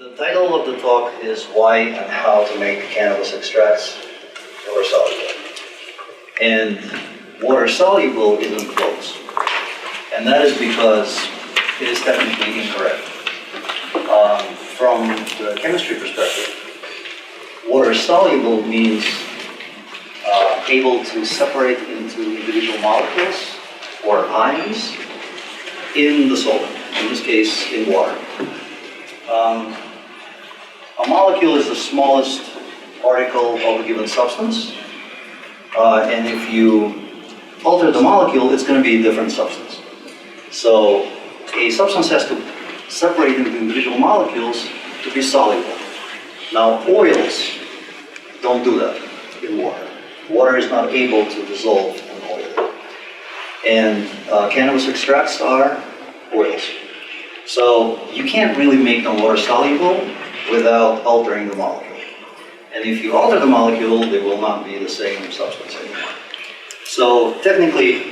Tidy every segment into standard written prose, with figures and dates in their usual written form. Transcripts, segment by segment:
The title of the talk is Why and How to Make Cannabis Extracts Water-Soluble. And water-soluble isn't close. And that is because it is technically incorrect. From the chemistry perspective, water-soluble means able to separate into individual molecules or ions in the solvent, in this case in water. A molecule is the smallest particle of a given substance, and if you alter the molecule, it's going to be a different substance. So a substance has to separate into individual molecules to be soluble. Now oils don't do that in water. Water is not able to dissolve an oil. And cannabis extracts are oils. So you can't really make them water soluble without altering the molecule. And if you alter the molecule, they will not be the same substance anymore. So technically,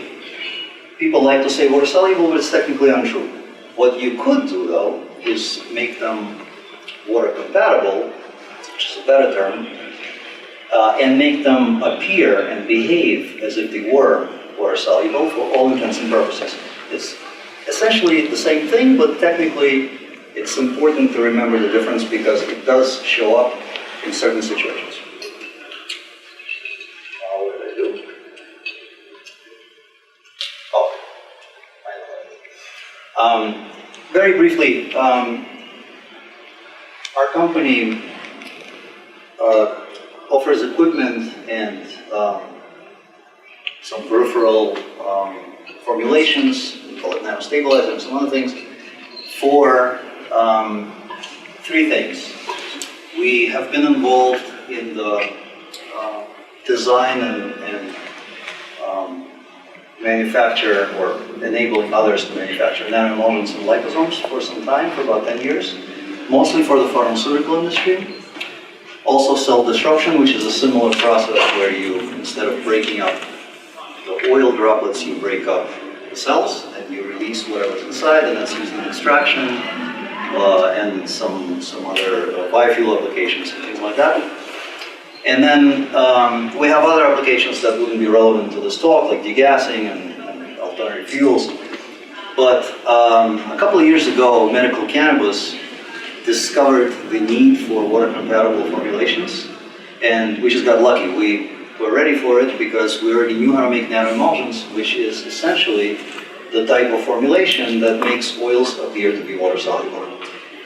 people like to say water soluble, but it's technically untrue. What you could do though is make them water compatible, which is a better term, and make them appear and behave as if they were water soluble for all intents and purposes. It's essentially the same thing, but technically it's important to remember the difference because it does show up in certain situations. What did I do? Oh, very briefly, our company offers equipment and some peripheral formulations, we call it nano-stabilizer and some other things, for three things. We have been involved in the design and manufacture or enabling others to manufacture nanoemulsions and liposomes for some time, for about 10 years, mostly for the pharmaceutical industry. Also cell disruption, which is a similar process where you, instead of breaking up the oil droplets, you break up the cells and you release whatever's inside, and that's used in extraction and some other biofuel applications and things like that. And then we have other applications that wouldn't be relevant to this talk, like degassing and alternative fuels. But a couple of years ago, medical cannabis discovered the need for water-compatible formulations, and we just got lucky. We were ready for it because we already knew how to make nanoemulsions, which is essentially the type of formulation that makes oils appear to be water-soluble.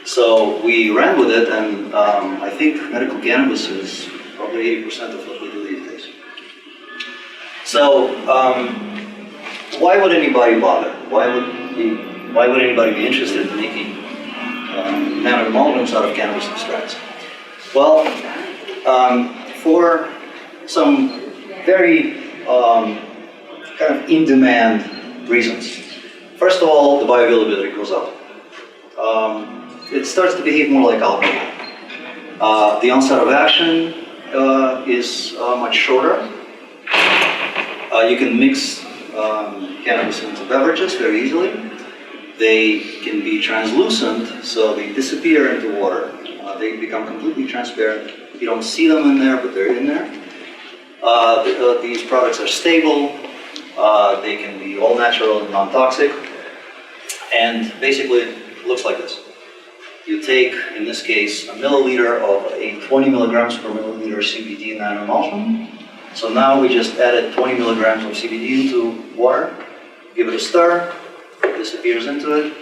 So we ran with it, and I think medical cannabis is probably 80% of what we do these days. So why would anybody bother? Why would anybody be interested in making nanoemulsions out of cannabis extracts? Well, for some very kind of in-demand reasons. First of all, the bioavailability goes up. It starts to behave more like alcohol. The onset of action is much shorter. You can mix cannabis into beverages very easily. They can be translucent, so they disappear into water. They become completely transparent. You don't see them in there, but they're in there. These products are stable. They can be all natural and non-toxic. And basically, it looks like this. You take, in this case, a milliliter of a 20 milligrams per milliliter CBD nanoemulsion. So now we just added 20 milligrams of CBD into water. Give it a stir. It disappears into it.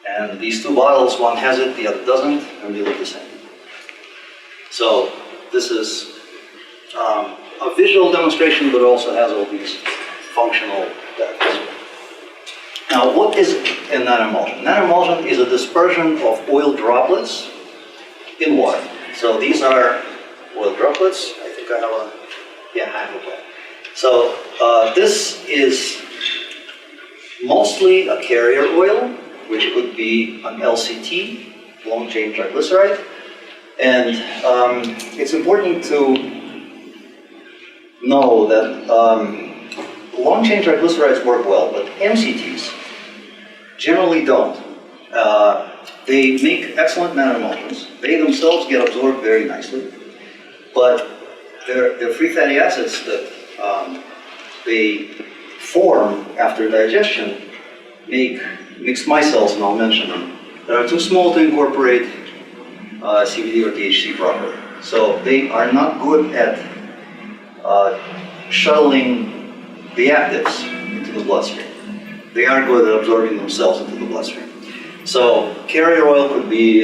And these two bottles, one has it, the other doesn't, and they look the same. So this is a visual demonstration, but also has all these functional benefits. Now, what is a nanoemulsion? Nanoemulsion is a dispersion of oil droplets in water. So these are oil droplets. I think I have I have a plan. So this is mostly a carrier oil, which could be an LCT, long-chain triglyceride. And it's important to know that long-chain triglycerides work well, but MCTs generally don't. They make excellent nanoemulsions. They themselves get absorbed very nicely, but they're free fatty acids that they form after digestion make mixed micelles, and I'll mention them, that are too small to incorporate CBD or THC properly. So they are not good at shuttling the actives into the bloodstream. They are good at absorbing themselves into the bloodstream. So carrier oil could be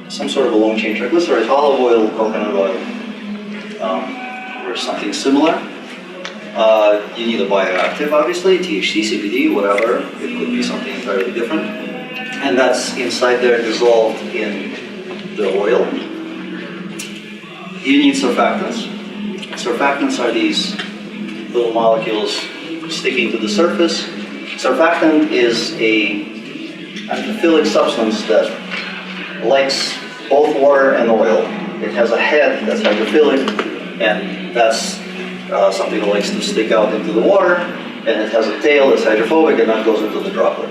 some sort of a long-chain triglyceride, olive oil, coconut oil, or something similar. You need a bioactive, obviously, THC, CBD, whatever. It could be something entirely different. And that's inside there dissolved in the oil. You need surfactants. Surfactants are these little molecules sticking to the surface. Surfactant is an amphiphilic substance that likes both water and oil. It has a head that's hydrophilic, and that's something that likes to stick out into the water, and it has a tail that's hydrophobic, and that goes into the droplet.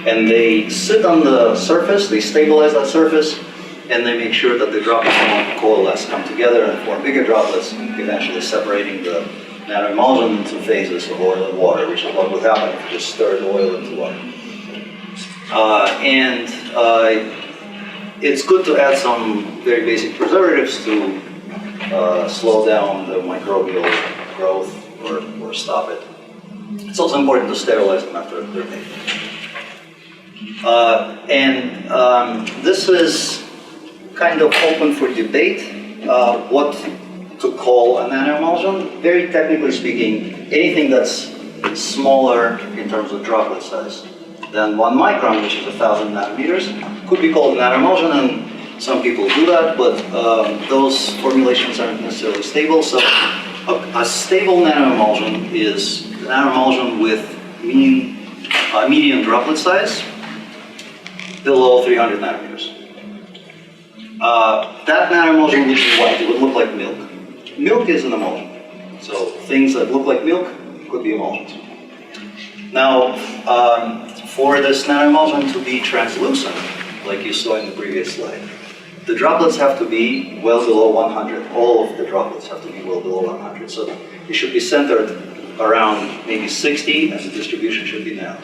And they sit on the surface, they stabilize that surface, and they make sure that the droplets don't coalesce, come together and form bigger droplets, eventually separating the nanoemulsion into phases of oil and water, which is what would happen if you just stir the oil into water. It's good to add some very basic preservatives to slow down the microbial growth or stop it. It's also important to sterilize them after they're made. This is kind of open for debate, what to call a nanoemulsion. Very technically speaking, anything that's smaller in terms of droplet size than 1 micron, which is 1,000 nanometers, could be called a nanoemulsion, and some people do that, but those formulations aren't necessarily stable. So a stable nanoemulsion is an nanoemulsion with medium droplet size below 300 nanometers. That nanoemulsion would be white. It would look like milk. Milk is an emulsion. So things that look like milk could be emulsions. Now, for this nanoemulsion to be translucent, like you saw in the previous slide, the droplets have to be well below 100. All of the droplets have to be well below 100. So it should be centered around maybe 60, and the distribution should be narrow.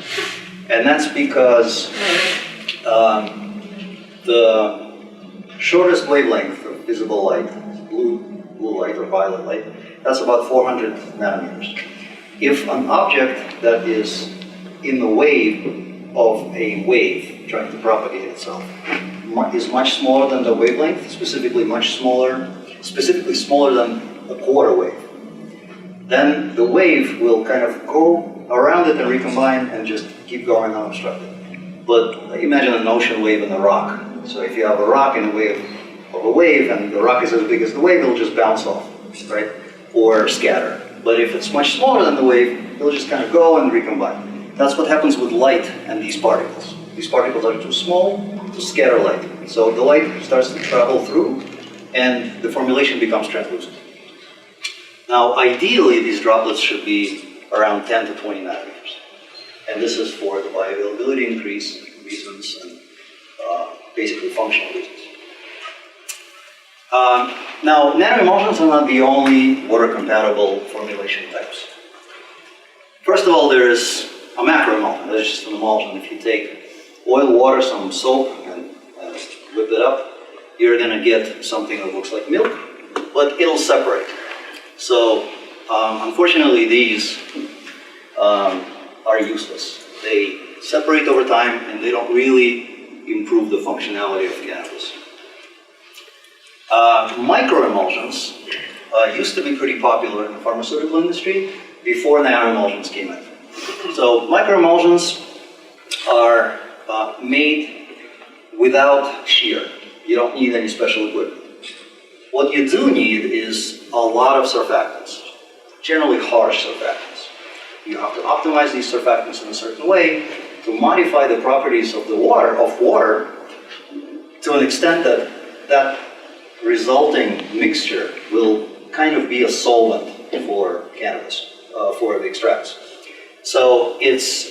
And that's because the shortest wavelength of visible light, blue light or violet light, that's about 400 nanometers. If an object that is in the wave of a wave trying to propagate itself is much smaller than the wavelength, specifically smaller than a quarter wave, then the wave will kind of go around it and recombine and just keep going unobstructed. But imagine an ocean wave and a rock. So if you have a rock in a wave of a wave and the rock is as big as the wave, it'll just bounce off, right? Or scatter. But if it's much smaller than the wave, it'll just kind of go and recombine. That's what happens with light and these particles. These particles are too small to scatter light. So the light starts to travel through and the formulation becomes translucent. Now, ideally, these droplets should be around 10 to 20 nanometers. And this is for the bioavailability increase reasons and basically functional reasons. Now, nanoemulsions are not the only water-compatible formulation types. First of all, there is a macroemulsion. That is just an emulsion. If you take oil, water, some soap, and whip it up, you're going to get something that looks like milk, but it'll separate. So, unfortunately, these are useless. They separate over time, and they don't really improve the functionality of cannabis. Microemulsions used to be pretty popular in the pharmaceutical industry before nanoemulsions came in. So microemulsions are made without shear. You don't need any special equipment. What you do need is a lot of surfactants, generally harsh surfactants. You have to optimize these surfactants in a certain way to modify the properties of the water to an extent that that resulting mixture will kind of be a solvent for cannabis, for the extracts. So it's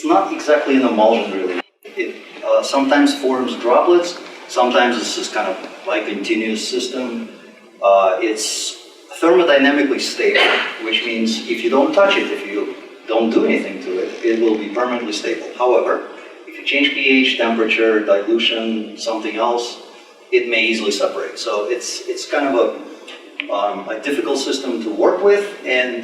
not exactly an emulsion, really. sometimes forms droplets, sometimes it's just kind of like a continuous system. It's thermodynamically stable, which means if you don't touch it, if you don't do anything to it, it will be permanently stable. However, if you change pH, temperature, dilution, something else, it may easily separate. So it's kind of a difficult system to work with, and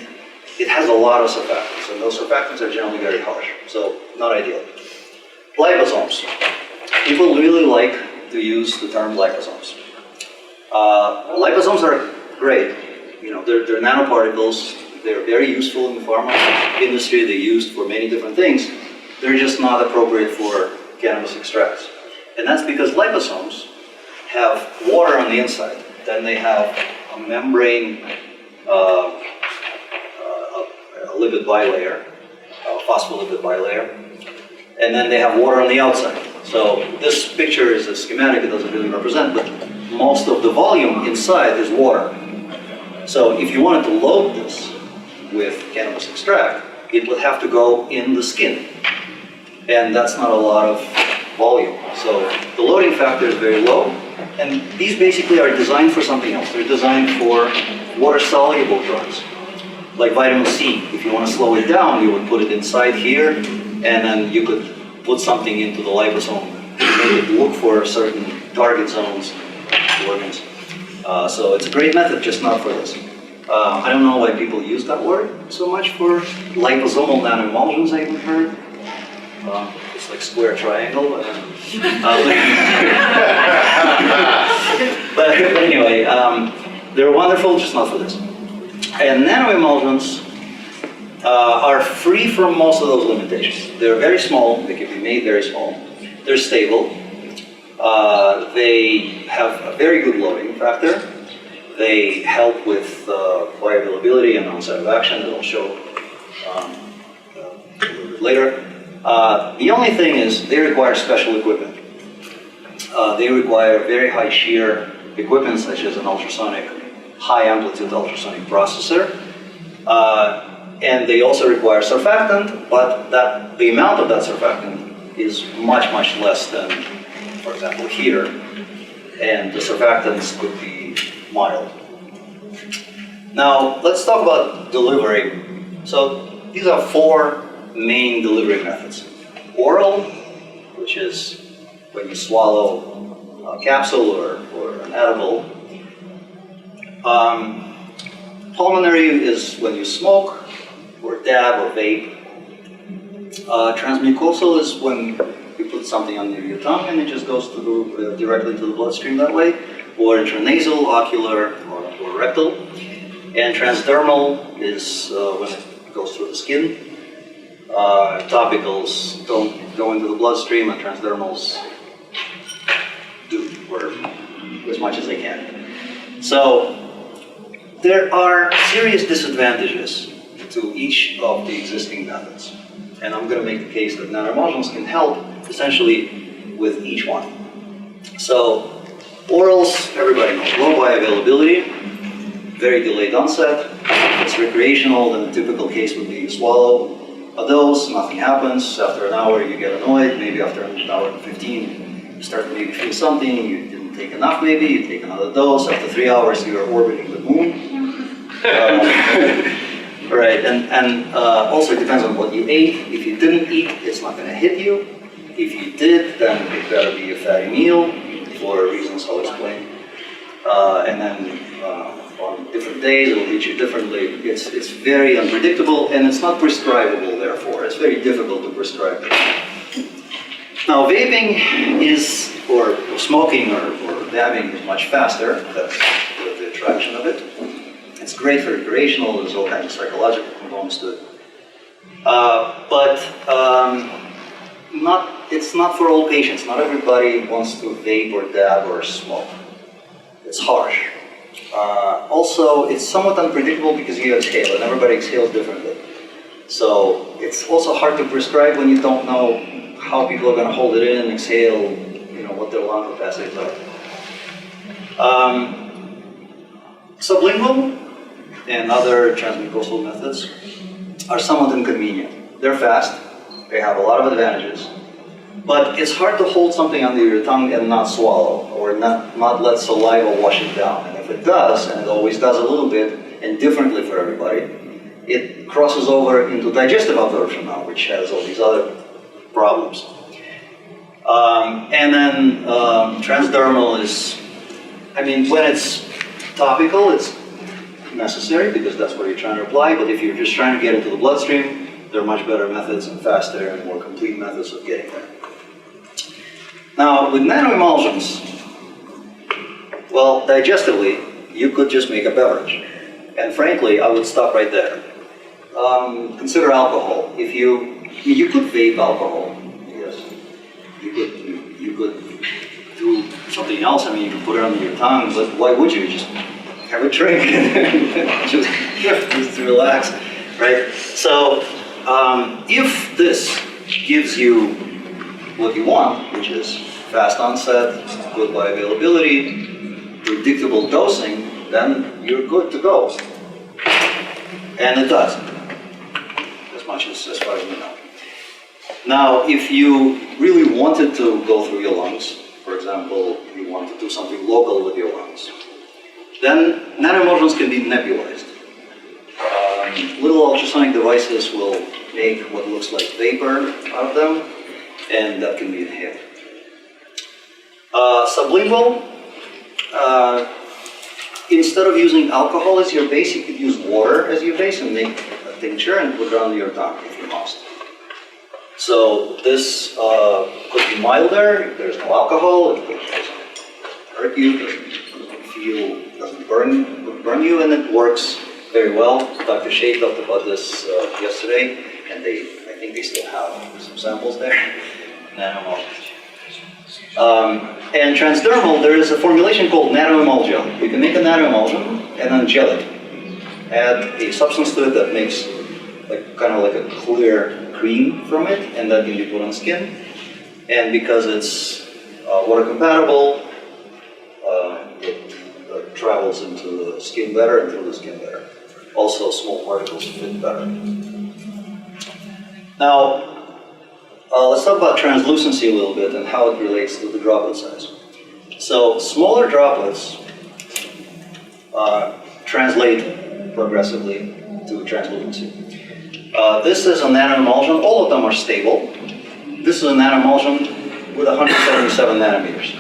it has a lot of surfactants, and those surfactants are generally very harsh, so not ideal. Liposomes. People really like to use the term liposomes. Liposomes are great. You know, they're nanoparticles. They're very useful in the pharma industry. They're used for many different things. They're just not appropriate for cannabis extracts. And that's because liposomes have water on the inside. Then they have a membrane, a lipid bilayer, a phospholipid bilayer, and then they have water on the outside. So this picture is a schematic, it doesn't really represent, but most of the volume inside is water. So if you wanted to load this with cannabis extract, it would have to go in the skin. And that's not a lot of volume. So the loading factor is very low. And these basically are designed for something else. They're designed for water-soluble drugs, like vitamin C. If you want to slow it down, you would put it inside here, and then you could put something into the liposome to make it look for certain target zones, organs. So it's a great method, just not for this. I don't know why people use that word so much for liposomal nanoemulsions, I haven't heard. It's like square triangle, but anyway, they're wonderful, just not for this. And nanoemulsions are free from most of those limitations. They're very small, they can be made very small. They're stable. They have a very good loading factor. They help with bioavailability and onset of action, that I'll show a little bit later. The only thing is they require special equipment. They require very high shear equipment, such as an ultrasonic, high amplitude ultrasonic processor. And they also require surfactant, but the amount of that surfactant is much, much less than, for example, here. And the surfactants could be mild. Now, let's talk about delivery. So these are 4 main delivery methods. Oral, which is when you swallow a capsule or an edible. Pulmonary is when you smoke or dab or vape. Transmucosal is when you put something under your tongue and it just goes directly to the bloodstream that way, or intranasal, ocular, or rectal. And transdermal is when it goes through the skin. Topicals don't go into the bloodstream, and transdermals do, or as much as they can. So there are serious disadvantages to each of the existing methods. And I'm going to make the case that nanoemulsions can help essentially with each one. So orals, everybody knows, low bioavailability, very delayed onset. If it's recreational, then the typical case would be you swallow a dose, nothing happens. After an hour, you get annoyed. Maybe after an hour and 15, you start to maybe feel something. You didn't take enough, maybe. You take another dose. After 3 hours, you are orbiting the moon. Right, and also it depends on what you ate. If you didn't eat, it's not going to hit you. If you did, then it better be a fatty meal for reasons I'll explain. And then on different days, it will hit you differently. It's very unpredictable, and it's not prescribable, therefore. It's very difficult to prescribe. Now, vaping is, or smoking or dabbing is much faster. That's the attraction of it. It's great for recreational. There's all kinds of psychological components to it. But it's not for all patients. Not everybody wants to vape or dab or smoke. It's harsh. Also, it's somewhat unpredictable because you exhale, and everybody exhales differently. So it's also hard to prescribe when you don't know how people are going to hold it in and exhale, you know, what their lung capacity is like. Sublingual and other transmucosal methods are somewhat inconvenient. They're fast, they have a lot of advantages, But it's hard to hold something under your tongue and not swallow, or not let saliva wash it down. And if it does, and it always does a little bit, and differently for everybody, it crosses over into digestive absorption now, which has all these other problems. And then transdermal is, I mean, when it's topical, it's necessary because that's what you're trying to apply, but if you're just trying to get into the bloodstream, there are much better methods and faster and more complete methods of getting there. Now, with nanoemulsions, well, digestively, you could just make a beverage. And frankly, I would stop right there. Consider alcohol. If you could vape alcohol, yes. You could do something else. I mean, you could put it under your tongue, but why would you? Just have a drink and just relax, right? So, if this gives you what you want, which is fast onset, good bioavailability, predictable dosing, then you're good to go. And it does, as far as we know. Now, if you really wanted to go through your lungs, for example, you want to do something local with your lungs, then nanoemulsions can be nebulized. Little ultrasonic devices will make what looks like vapor out of them, and that can be inhaled. Sublingual, instead of using alcohol as your base, you could use water as your base and make a tincture and put it under your tongue if you must. So this could be milder if there's no alcohol, it doesn't hurt you, doesn't burn you, and it works very well. Dr. Shea talked about this yesterday, and I think they still have some samples there. Nanoemulsions. And transdermal, there is a formulation called nano-emulsion. You can make a nano-emulsion and then gel it. Add a substance to it that makes kind of like a clear cream from it, and that can be put on skin. And because it's water-compatible, it travels into the skin better and through the skin better. Also, small particles fit better. Now, let's talk about translucency a little bit and how it relates to the droplet size. So, smaller droplets translate progressively to translucency. This is a nanoemulsion. All of them are stable. This is a nanoemulsion with 177 nanometers.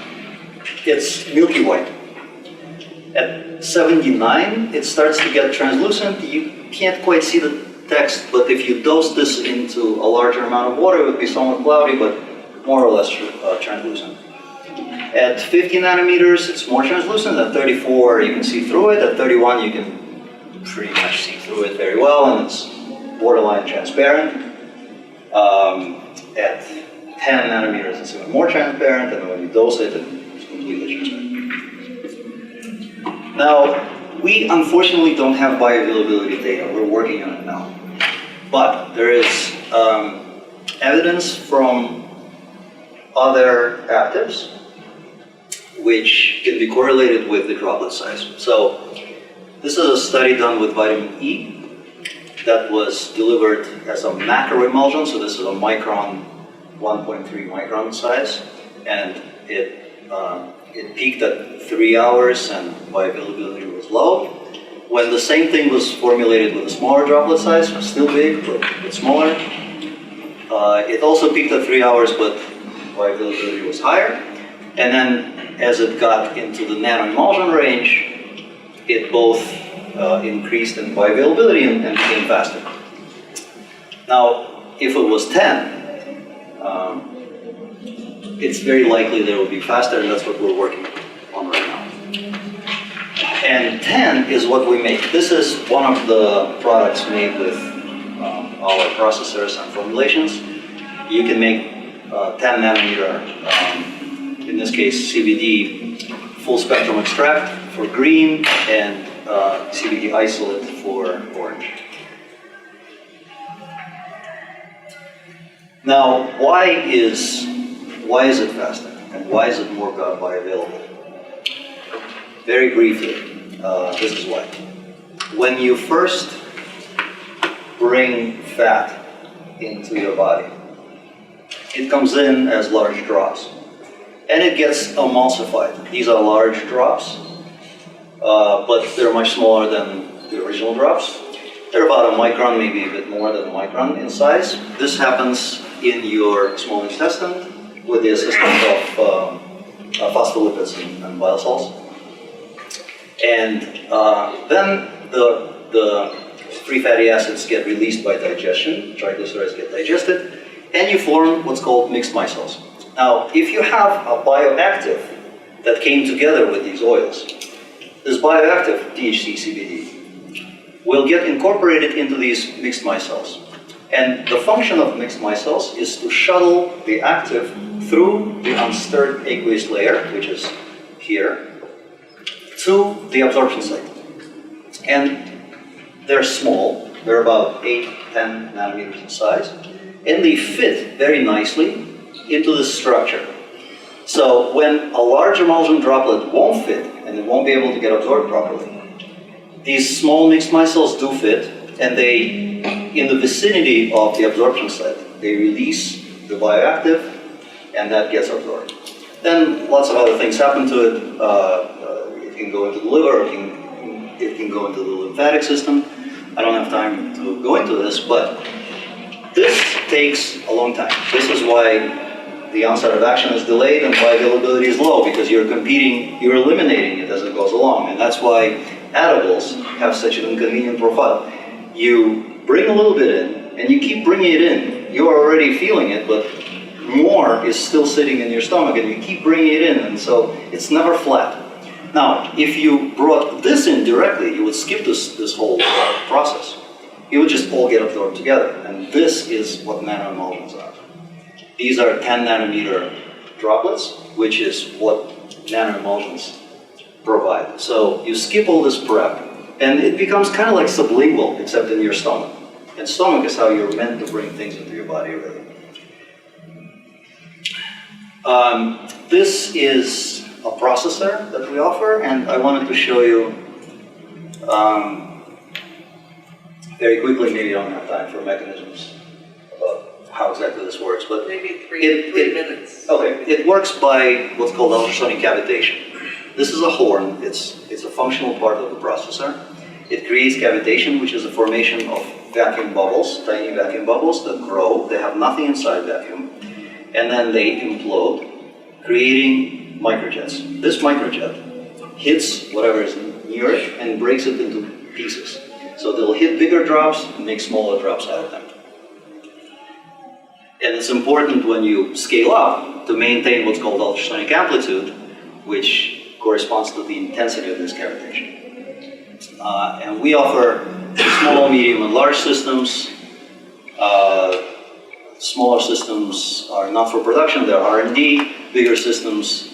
It's milky white. At 79, it starts to get translucent. You can't quite see the text, but if you dose this into a larger amount of water, it would be somewhat cloudy, but more or less translucent. At 50 nanometers, it's more translucent. At 34, you can see through it. At 31, you can pretty much see through it very well, and it's borderline transparent. At 10 nanometers, it's even more transparent, and when you dose it, it's completely transparent. Now, we unfortunately don't have bioavailability data. We're working on it now. But there is evidence from other actives which can be correlated with the droplet size. So this is a study done with vitamin E that was delivered as a macroemulsion. So this is a micron, 1.3 micron size, and it peaked at 3 hours and bioavailability was low. When the same thing was formulated with a smaller droplet size, still big, but smaller, it also peaked at 3 hours, but bioavailability was higher. And then as it got into the nanoemulsion range, it both increased in bioavailability and became faster. Now, if it was 10, it's very likely that it will be faster, and that's what we're working on right now. And 10 is what we make. This is one of the products made with our processors and formulations. You can make 10 nanometer, in this case CBD, full spectrum extract for green, and CBD isolate for orange. Now, why is it faster, and why is it more bioavailable? Very briefly, this is why. When you first bring fat into your body, it comes in as large drops. And it gets emulsified. These are large drops, but they're much smaller than the original drops. They're about a micron, maybe a bit more than a micron in size. This happens in your small intestine with the assistance of phospholipids and bile salts. And then the free fatty acids get released by digestion, triglycerides get digested, and you form what's called mixed micelles. Now, if you have a bioactive that came together with these oils, this bioactive THC, CBD, will get incorporated into these mixed micelles. And the function of mixed micelles is to shuttle the active through the unstirred aqueous layer, which is here, to the absorption site. And they're small, they're about 8-10 nanometers in size, and they fit very nicely into this structure. So when a large emulsion droplet won't fit, and it won't be able to get absorbed properly, these small mixed micelles do fit, and they, in the vicinity of the absorption site, they release the bioactive, and that gets absorbed. Then lots of other things happen to it. It can go into the liver, it can go into the lymphatic system. I don't have time to go into this, but this takes a long time. This is why the onset of action is delayed and bioavailability is low, because you're eliminating it as it goes along. And that's why edibles have such an inconvenient profile. You bring a little bit in, and you keep bringing it in. You're already feeling it, but more is still sitting in your stomach, and you keep bringing it in, and so it's never flat. Now, if you brought this in directly, you would skip this whole process. It would just all get absorbed together, and this is what nanoemulsions are. These are 10 nanometer droplets, which is what nanoemulsions provide. So you skip all this prep, and it becomes kind of like sublingual, except in your stomach. And stomach is how you're meant to bring things into your body, really. This is a processor that we offer, and I wanted to show you very quickly, maybe you don't have time for mechanisms about how exactly this works, but maybe three minutes. Okay, it works by what's called ultrasonic cavitation. This is a horn, it's a functional part of the processor. It creates cavitation, which is the formation of vacuum bubbles, tiny vacuum bubbles that grow. They have nothing inside vacuum, and then they implode, creating microjets. This microjet hits whatever is near it and breaks it into pieces. So they'll hit bigger drops and make smaller drops out of them. And it's important when you scale up to maintain what's called ultrasonic amplitude, which corresponds to the intensity of this cavitation. And we offer small, medium, and large systems. Smaller systems are not for production, they're R&D. Bigger systems,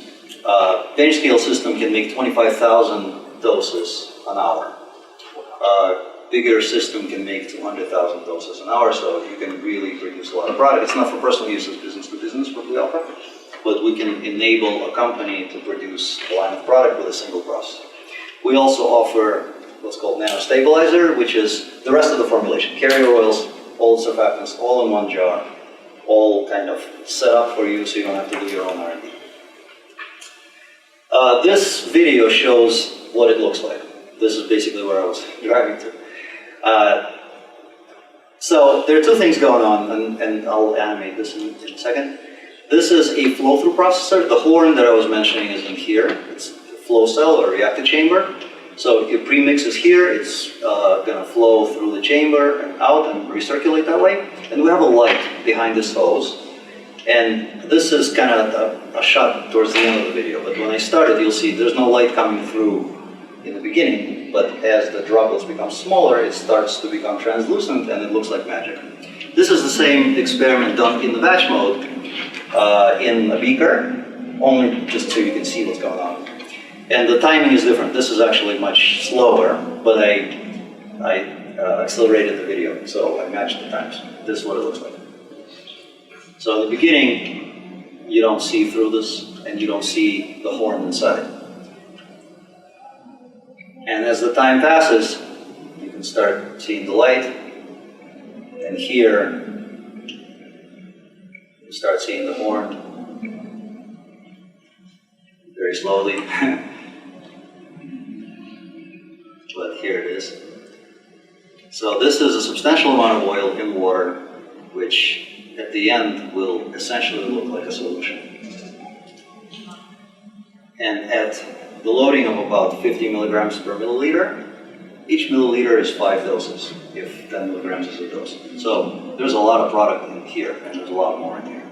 bench scale system can make 25,000 doses an hour. Bigger system can make 200,000 doses an hour, so you can really produce a lot of product. It's not for personal use, it's business to business what we offer, but we can enable a company to produce a line of product with a single process. We also offer what's called nano-stabilizer, which is the rest of the formulation. Carrier oils, all surfactants, all in one jar, all kind of set up for you so you don't have to do your own R&D. This video shows what it looks like. This is basically where I was driving to. So there are two things going on, and I'll animate this in a second. This is a flow-through processor. The horn that I was mentioning is in here. It's a flow cell or reactor chamber. So your premix is here. It's going to flow through the chamber and out and recirculate that way. And we have a light behind this hose. And this is kind of a shot towards the end of the video. But when I started, you'll see there's no light coming through in the beginning, but as the droplets become smaller, it starts to become translucent and it looks like magic. This is the same experiment done in the batch mode in a beaker, only just so you can see what's going on. And the timing is different. This is actually much slower, but I accelerated the video, so I matched the times. This is what it looks like. So in the beginning, you don't see through this, and you don't see the horn inside. And as the time passes, you can start seeing the light. And here, You start seeing the horn very slowly. But here it is. So this is a substantial amount of oil in water, which at the end will essentially look like a solution. And at the loading of about 50 milligrams per milliliter, each milliliter is 5 doses, if 10 milligrams is a dose. So there's a lot of product in here, and there's a lot more in here.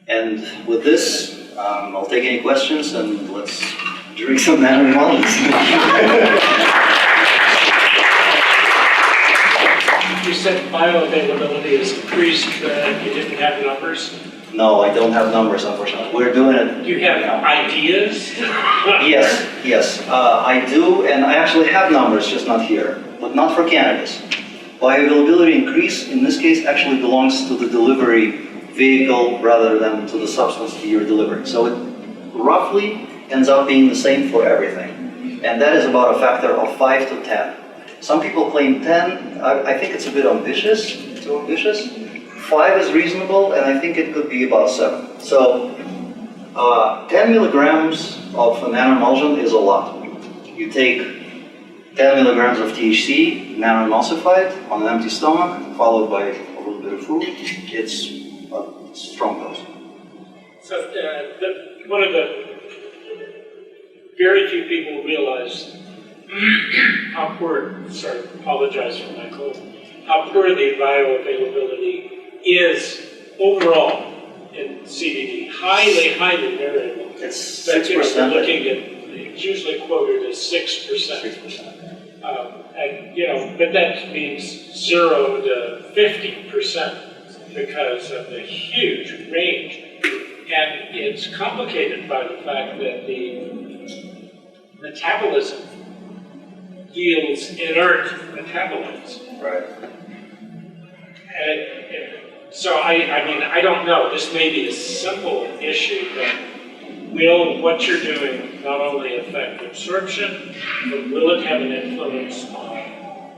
And with this, I'll take any questions, and let's drink some nanoemulsions. You said bioavailability is increased, you didn't have numbers? No, I don't have numbers, unfortunately. We're doing it. Do you have ideas? Yes, I do, and I actually have numbers, just not here, but not for cannabis. Bioavailability increase, in this case, actually belongs to the delivery vehicle rather than to the substance that you're delivering. So it roughly ends up being the same for everything. And that is about a factor of 5 to 10. Some people claim 10. I think it's a bit ambitious, too ambitious. 5 is reasonable, and I think it could be about 7. So 10 milligrams of a nanoemulsion is a lot. You take 10 milligrams of THC, nanoemulsified, on an empty stomach, followed by a little bit of food. It's a strong dose. So one of the very few people realize how poor, sorry, apologize for my cold, how poor the bioavailability is overall in CBD. Highly, highly variable. It's 6%. 6%. Looking at, it's usually quoted as 6%. 6%. And, you know, but that means 0 to 50% because of the huge range. And it's complicated by the fact that the metabolism yields inert metabolites. Right. And so I mean, I don't know. This may be a simple issue, but will what you're doing not only affect absorption, but will it have an influence on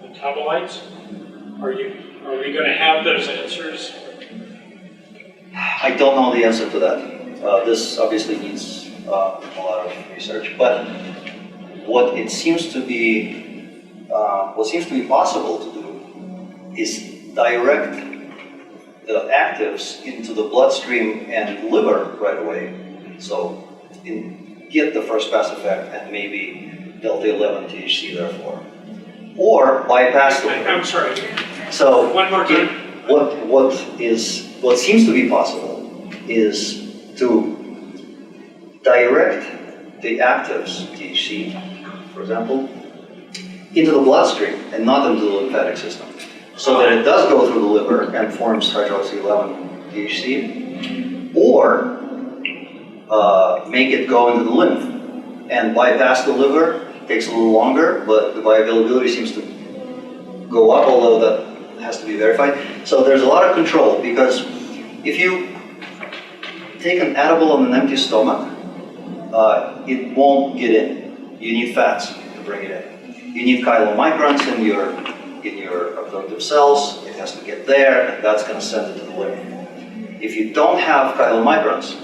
metabolites? Are we going to have those answers? I don't know the answer to that. This obviously needs a lot of research, but what seems to be possible to do is direct the actives into the bloodstream and liver right away. So get the first pass effect and maybe delta 11 THC therefore, or bypass the liver. I'm sorry. So one more time. What seems to be possible is to direct the actives, THC, for example, into the bloodstream and not into the lymphatic system, so that it does go through the liver and forms hydroxy 11 THC, or make it go into the lymph and bypass the liver. Takes a little longer, but the bioavailability seems to go up, although that has to be verified. So there's a lot of control, because if you take an edible on an empty stomach, it won't get in. You need fats to bring it in. You need chylomicrons in your absorptive cells. It has to get there, and that's going to send it to the liver. If you don't have chylomicrons,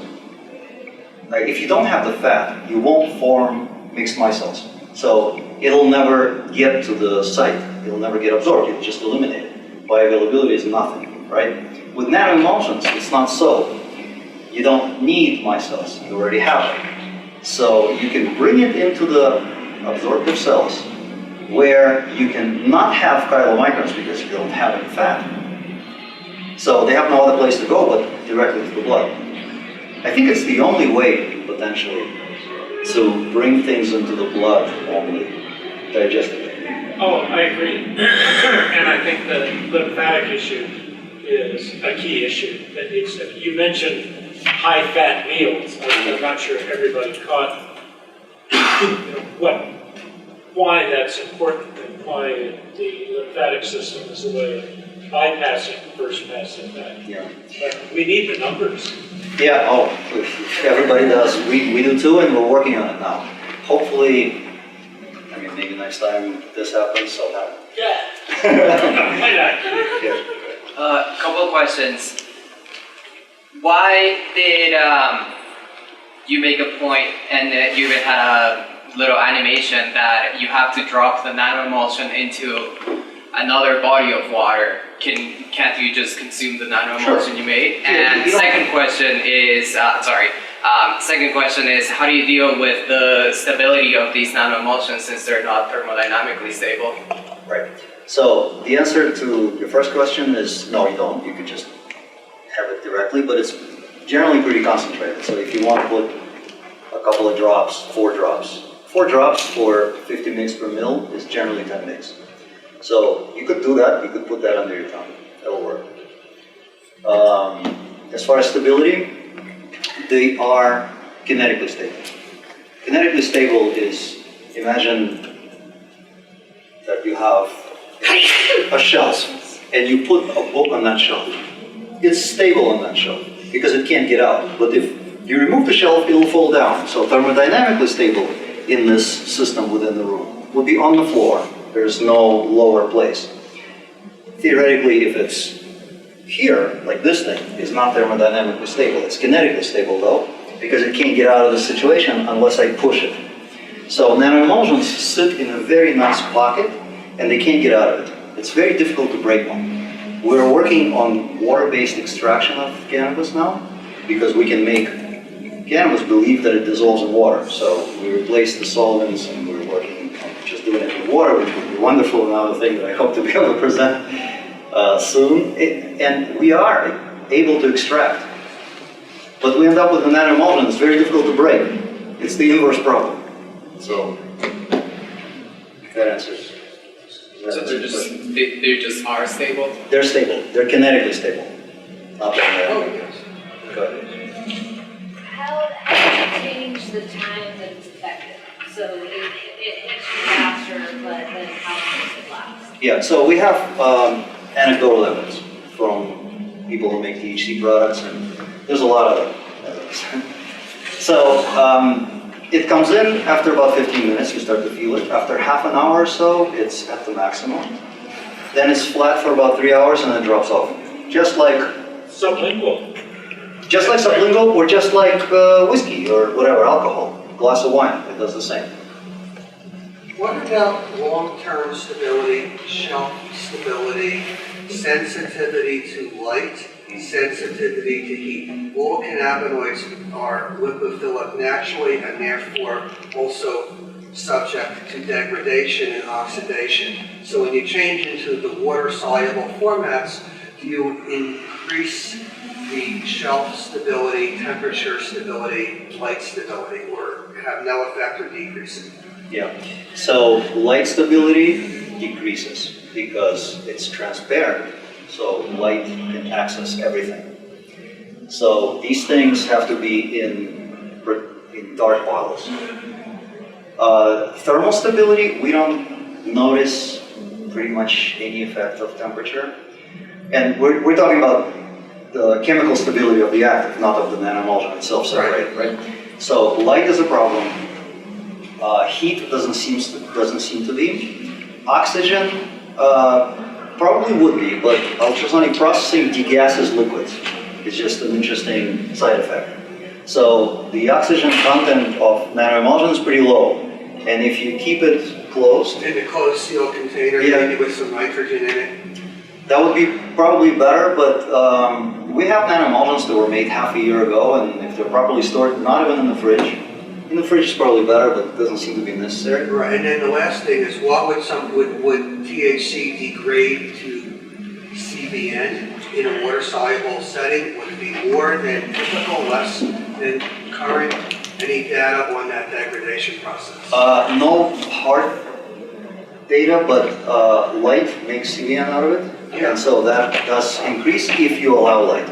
if you don't have the fat, you won't form mixed micelles. So it'll never get to the site. It'll never get absorbed. You'll just eliminate it. Bioavailability is nothing, right? With nanoemulsions, it's not so. You don't need micelles. You already have it. So you can bring it into the absorptive cells where you can not have chylomicrons because you don't have any fat. So they have no other place to go but directly to the blood. I think it's the only way, potentially, to bring things into the blood only digestively. Oh, I agree. And I think the lymphatic issue is a key issue that needs to, you mentioned high-fat meals. I'm not sure everybody caught why that's important and why the lymphatic system is a way of bypassing first pass effect. Yeah. But we need the numbers. Yeah, everybody does. We do too, and we're working on it now. Hopefully, I mean, maybe next time this happens, so happen. Yeah. Yeah. Couple of questions. Why did you make a point, and you even had a little animation that you have to drop the nanoemulsion into another body of water? Can't you just consume the nanoemulsion you made? And second question is, second question is, how do you deal with the stability of these nanoemulsions since they're not thermodynamically stable? Right. So the answer to your first question is no, you don't. You could just have it directly, but it's generally pretty concentrated. So if you want to put a couple of drops, 4 drops for 50 mg per mil is generally 10 mg. So you could do that. You could put that under your tongue. That'll work. As far as stability, they are kinetically stable. Kinetically stable is, imagine that you have a shelf and you put a book on that shelf. It's stable on that shelf because it can't get out. But if you remove the shelf, it'll fall down. So thermodynamically stable in this system within the room would be on the floor. There's no lower place. Theoretically, if it's here, like this thing, is not thermodynamically stable. It's kinetically stable though, because it can't get out of the situation unless I push it. So nanoemulsions sit in a very nice pocket and they can't get out of it. It's very difficult to break one. We're working on water-based extraction of cannabis now because we can make cannabis believe that it dissolves in water. So we replace the solvents and we're working on just doing it with water, which would be wonderful, another thing that I hope to be able to present soon. And we are able to extract. But we end up with a nanoemulsion that's very difficult to break. It's the inverse problem. So that answers. So they just are stable? They're stable. They're kinetically stable. Not thermodynamically. Go ahead. How do you change the time that it's effective? So it hits you faster, but then how long does it last? Yeah, so we have anecdotal evidence from people who make THC products, and there's a lot of evidence. So it comes in after about 15 minutes, you start to feel it. After half an hour or so, it's at the maximum. Then it's flat for about 3 hours and then drops off. Just like Sublingual. Just like sublingual, or just like whiskey or whatever, alcohol, glass of wine, it does the same. What about long-term stability, shelf stability, sensitivity to light, sensitivity to heat? All cannabinoids are lipophilic naturally and therefore also subject to degradation and oxidation. So when you change into the water-soluble formats, do you increase the shelf stability, temperature stability, light stability, or have no effect or decrease it? Yeah, so light stability decreases because it's transparent, so light can access everything. So these things have to be in dark bottles. Thermal stability, we don't notice pretty much any effect of temperature. And we're talking about the chemical stability of the active, not of the nanoemulsion itself separated, right? So light is a problem. Heat doesn't seem to be. Oxygen probably would be, but ultrasonic processing degasses liquids. It's just an interesting side effect. So the oxygen content of nanoemulsion is pretty low, and if you keep it closed, In a closed seal container, maybe with some nitrogen in it. that would be probably better, but we have nanoemulsions that were made half a year ago, and if they're properly stored, not even in the fridge. In the fridge is probably better, but it doesn't seem to be necessary. Right, and then the last thing is, what would THC degrade to CBN in a water-soluble setting? Would it be more than typical, less than current? Any data on that degradation process? No hard data, but light makes CBN out of it. Yeah. And so that does increase if you allow light.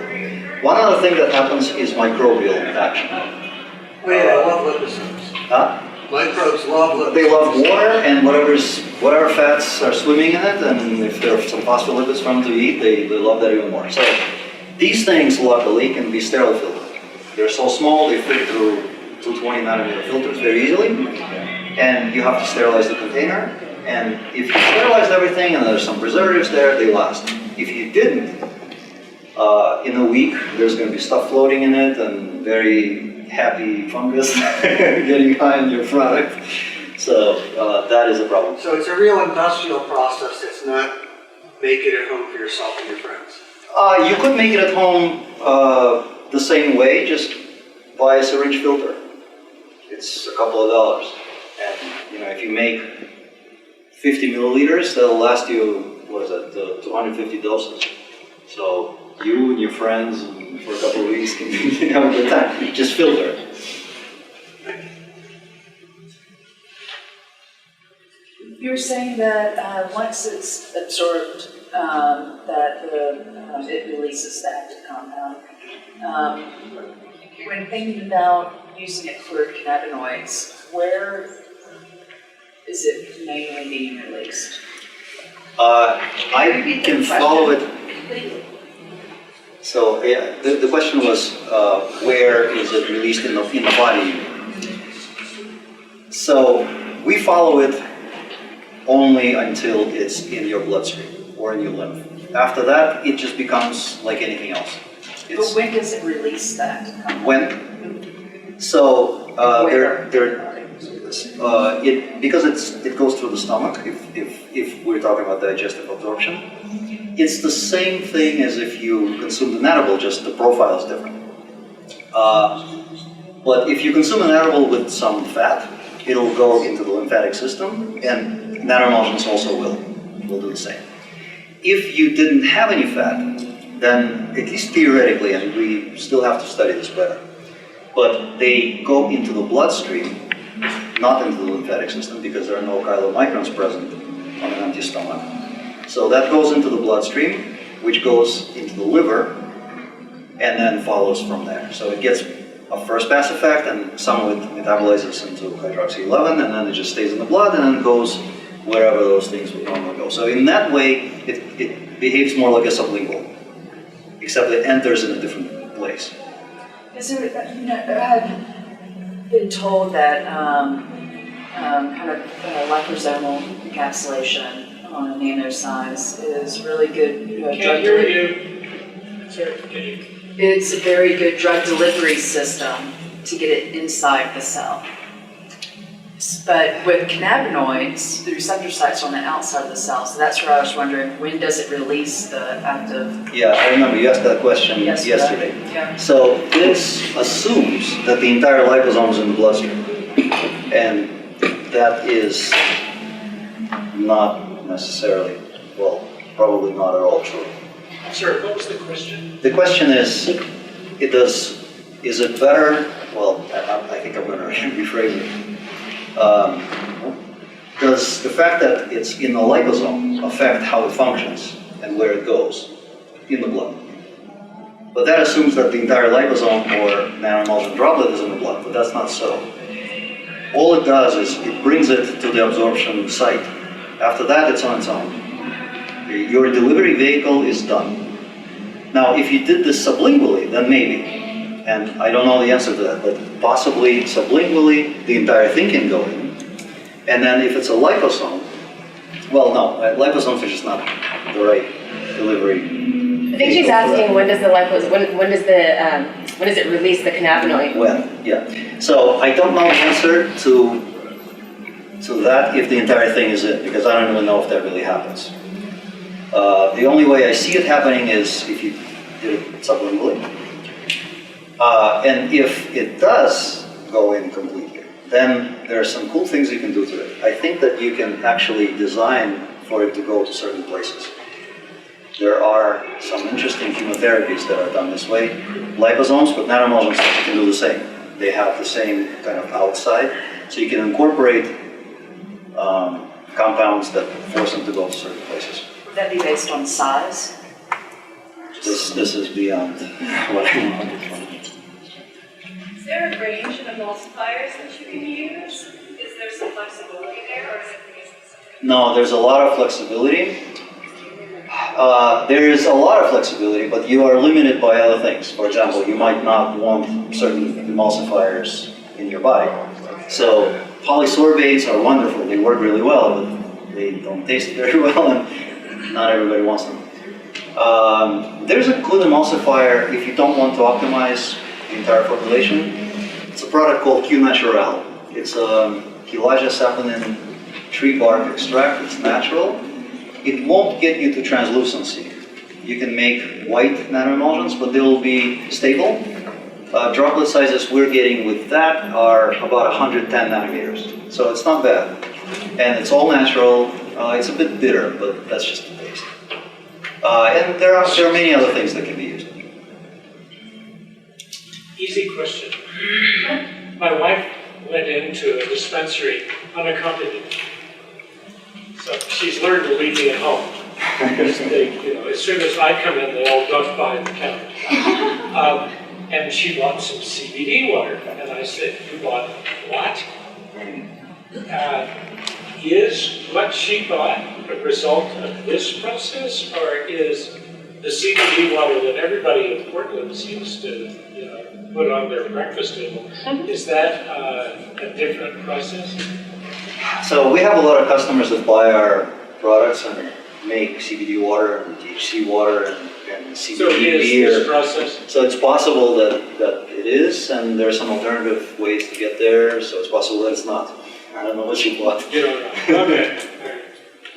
One other thing that happens is microbial action. Oh yeah, I love liposomes. Huh? Microbes love liposomes. They love water and whatever fats are swimming in it, and if there are some phospholipids for them to eat, they love that even more. So these things luckily can be sterile filtered. They're so small, they fit through 220 nanometer filters very easily, and you have to sterilize the container. And if you sterilized everything and there's some preservatives there, they last. If you didn't, In a week, there's going to be stuff floating in it and very happy fungus getting high in your product. So that is a problem. So it's a real industrial process. It's not make it at home for yourself and your friends. You could make it at home the same way, just buy a syringe filter. It's a couple of dollars. And you know, if you make 50 milliliters, that'll last you, what is that, 250 doses. So you and your friends for a couple of weeks can have a good time. Just filter it. You were saying that once it's absorbed, that it releases the active compound. When thinking about using it for cannabinoids, where is it mainly being released? I can follow it. So yeah, the question was where is it released in the body? So we follow it only until it's in your bloodstream or in your lymph. After that, it just becomes like anything else. But when does it release that? When? So because it goes through the stomach. If we're talking about digestive absorption, it's the same thing as if you consumed an edible. Just the profile is different. But if you consume an edible with some fat, it'll go into the lymphatic system, and nanoemulsions also will do the same. If you didn't have any fat, then at least theoretically, and we still have to study this better, but they go into the bloodstream, not into the lymphatic system, because there are no chylomicrons present on an empty stomach. So that goes into the bloodstream, which goes into the liver, and then follows from there. So it gets a first pass effect, and some of it metabolizes into hydroxy-11, and then it just stays in the blood, and then goes wherever those things would normally go. So in that way, it behaves more like a sublingual, except it enters in a different place. Is there, I've been told that kind of liposomal encapsulation on a nano size is really good drug Can't hear delivery. you. Sir, can you? It's a very good drug delivery system to get it inside the cell. But with cannabinoids, the receptor sites are on the outside of the cell, so that's where I was wondering, when does it release the active? Yeah, I remember you asked that question yesterday. Yeah. So this assumes that the entire liposome is in the bloodstream, and that is not necessarily, well, probably not at all true. Sir, what was the question? The question is it better, well, I think I'm going to rephrase it. Does the fact that it's in the liposome affect how it functions and where it goes in the blood? But that assumes that the entire liposome or nanoemulsion droplet is in the blood, but that's not so. All it does is it brings it to the absorption site. After that, it's on its own. Your delivery vehicle is done. Now, if you did this sublingually, then maybe. And I don't know the answer to that, but possibly sublingually, the entire thing can go in. And then if it's a liposome, well, no, liposomes are just not the right delivery. I think she's asking when does it release the cannabinoid? Well, yeah. So I don't know the answer to that if the entire thing is in, because I don't really know if that really happens. The only way I see it happening is if you did it sublingually. And if it does go in completely, then there are some cool things you can do to it. I think that you can actually design for it to go to certain places. There are some interesting chemotherapies that are done this way. Liposomes, but nanoemulsions can do the same. They have the same kind of outside, so you can incorporate compounds that force them to go to certain places. Would that be based on size? This is beyond what I know. Is there a range of emulsifiers that you can use? Is there some flexibility there, or is it pretty specific? No, there's a lot of flexibility. There is a lot of flexibility, but you are limited by other things. For example, you might not want certain emulsifiers in your body. So polysorbates are wonderful. They work really well, but they don't taste very well, and not everybody wants them. There's a good emulsifier if you don't want to optimize the entire formulation. It's a product called Q Natural. It's a Elijah saponin tree bark extract. It's natural. It won't get you to translucency. You can make white nanoemulsions, but they will be stable. Droplet sizes we're getting with that are about 110 nanometers. So it's not bad. And it's all natural. It's a bit bitter, but that's just the taste. And there are many other things that can be used. Easy question. My wife went into a dispensary unaccompanied. So she's learned to leave me at home. Because as soon as I come in, they all duck by the counter. And she bought some CBD water. And I said, "You bought what?" Is what she bought a result of this process, or is the CBD water that everybody in Portland seems to put on their breakfast table, is that a different process? So we have a lot of customers that buy our products and make CBD water and THC water and CBD So it is beer. this process? So it's possible that it is, and there are some alternative ways to get there, so it's possible that it's not. I don't know what you bought. You don't know. Okay.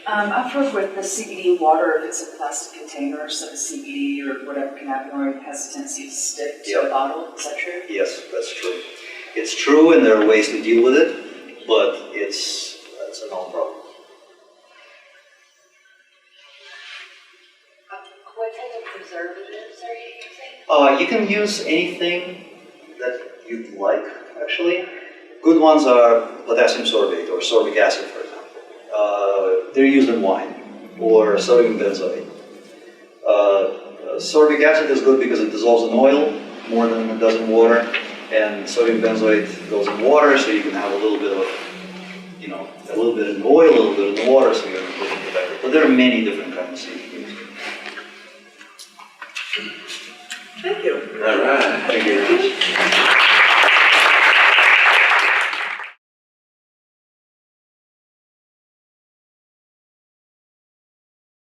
I've heard with the CBD water, if it's a plastic container, so the CBD or whatever cannabinoid has a tendency to stick to the bottle. Is that true? Yes, that's true. It's true, and there are ways to deal with it, but it's a known problem. What type of preservatives are you using? You can use anything that you'd like, actually. Good ones are potassium sorbate or sorbic acid, for example. They're used in wine or sodium benzoate. Sorbic acid is good because it dissolves in oil more than it does in water, and sodium benzoate goes in water, so you can have a little bit of, a little bit in oil, a little bit in the water, so you're completely protected. But there are many different kinds of CBDs. Thank you. All right. Thank you very much.